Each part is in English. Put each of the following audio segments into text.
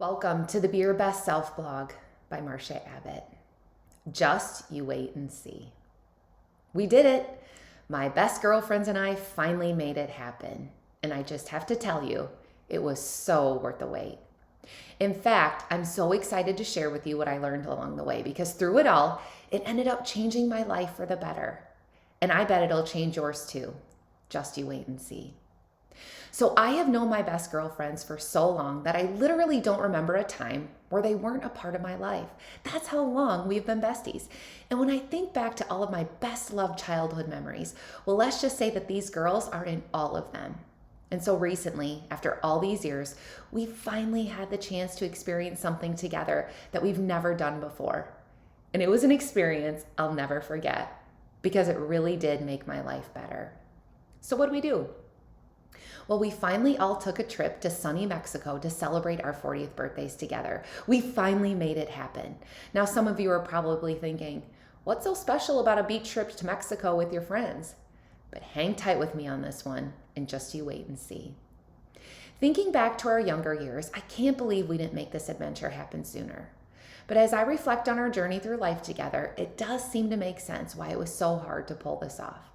Welcome to the Be Your Best Self blog by Marcia Abbott. Just you wait and see. We did it. My best girlfriends and I finally made it happen. And I just have to tell you, it was so worth the wait. In fact, I'm so excited to share with you what I learned along the way because through it all, it ended up changing my life for the better. And I bet it'll change yours too. Just you wait and see. So I have known my best girlfriends for so long that I literally don't remember a time where they weren't a part of my life. That's how long we've been besties. And when I think back to all of my best loved childhood memories, well, let's just say that these girls are in all of them. And so recently, after all these years, we finally had the chance to experience something together that we've never done before. And it was an experience I'll never forget because it really did make my life better. So what did we do? Well, we finally all took a trip to sunny Mexico to celebrate our 40th birthdays together. We finally made it happen. Now, some of you are probably thinking, what's so special about a beach trip to Mexico with your friends? But hang tight with me on this one and just you wait and see. Thinking back to our younger years, I can't believe we didn't make this adventure happen sooner. But as I reflect on our journey through life together, it does seem to make sense why it was so hard to pull this off.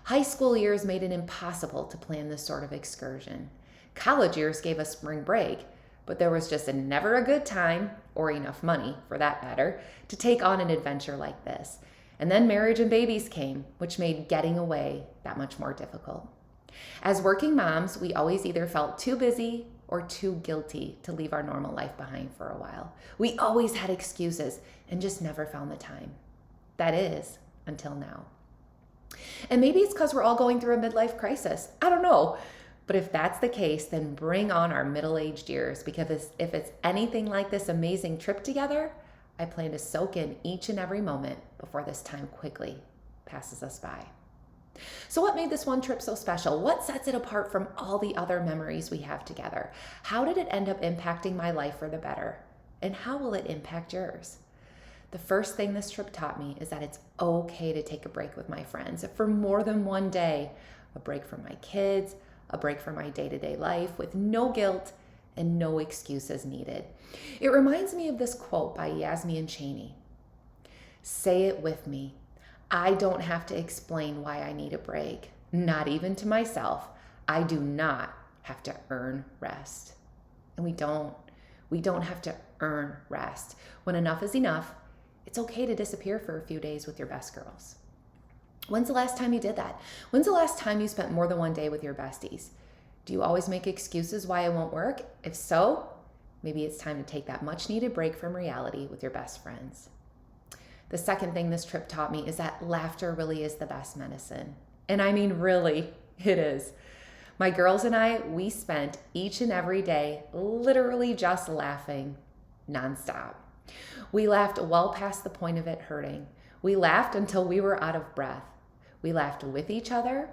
High school years made it impossible to plan this sort of excursion. College years gave us spring break, but there was just never a good time, or enough money for that matter, to take on an adventure like this. And then marriage and babies came, which made getting away that much more difficult. As working moms, we always either felt too busy or too guilty to leave our normal life behind for a while. We always had excuses and just never found the time. That is, until now. And maybe it's because we're all going through a midlife crisis. I don't know. But if that's the case, then bring on our middle-aged years because if it's anything like this amazing trip together, I plan to soak in each and every moment before this time quickly passes us by. So what made this one trip so special? What sets it apart from all the other memories we have together? How did it end up impacting my life for the better? And how will it impact yours? The first thing this trip taught me is that it's okay to take a break with my friends for more than one day. A break from my kids, a break from my day-to-day life with no guilt and no excuses needed. It reminds me of this quote by Yasmin Chaney. Say it with me. I don't have to explain why I need a break, not even to myself. I do not have to earn rest. And we don't have to earn rest. When enough is enough, it's okay to disappear for a few days with your best girls. When's the last time you did that? When's the last time you spent more than one day with your besties? Do you always make excuses why it won't work? If so, maybe it's time to take that much needed break from reality with your best friends. The second thing this trip taught me is that laughter really is the best medicine. And I mean, really, it is. My girls and I, we spent each and every day literally just laughing nonstop. We laughed well past the point of it hurting. We laughed until we were out of breath. We laughed with each other.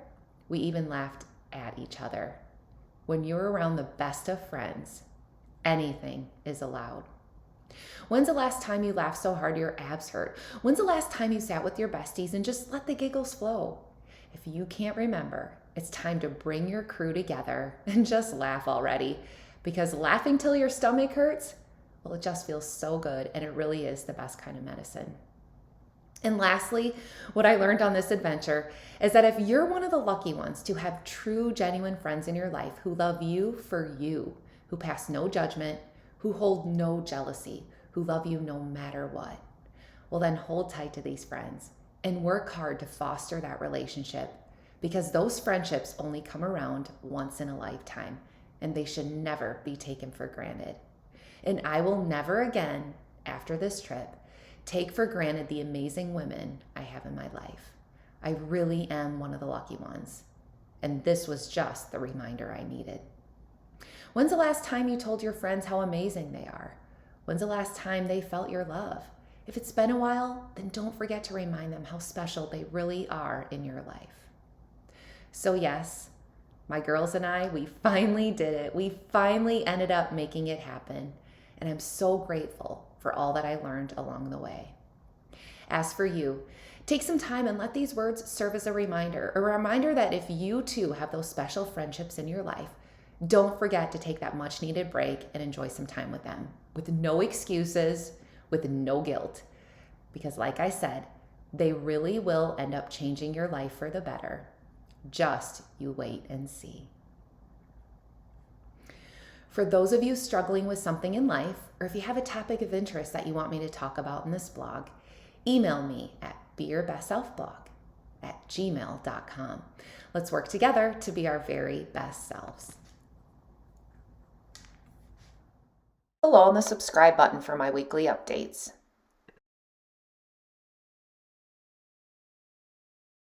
We even laughed at each other. When you're around the best of friends, anything is allowed. When's the last time you laughed so hard your abs hurt? When's the last time you sat with your besties and just let the giggles flow? If you can't remember, it's time to bring your crew together and just laugh already. Because laughing till your stomach hurts, well, it just feels so good, and it really is the best kind of medicine. And lastly, what I learned on this adventure is that if you're one of the lucky ones to have true, genuine friends in your life who love you for you, who pass no judgment, who hold no jealousy, who love you no matter what, well, then hold tight to these friends and work hard to foster that relationship because those friendships only come around once in a lifetime, and they should never be taken for granted. And I will never again, after this trip, take for granted the amazing women I have in my life. I really am one of the lucky ones. And this was just the reminder I needed. When's the last time you told your friends how amazing they are? When's the last time they felt your love? If it's been a while, then don't forget to remind them how special they really are in your life. So yes, my girls and I, we finally did it. We finally ended up making it happen. And I'm so grateful for all that I learned along the way. As for you, take some time and let these words serve as a reminder that if you too have those special friendships in your life, Don't forget to take that much needed break and enjoy some time with them with no excuses, with no guilt. Because, like I said, they really will end up changing your life for the better. Just you wait and see. For those of you struggling with something in life, or if you have a topic of interest that you want me to talk about in this blog, email me at beyourbestselfblog@gmail.com. Let's work together to be our very best selves. Below on the subscribe button for my weekly updates.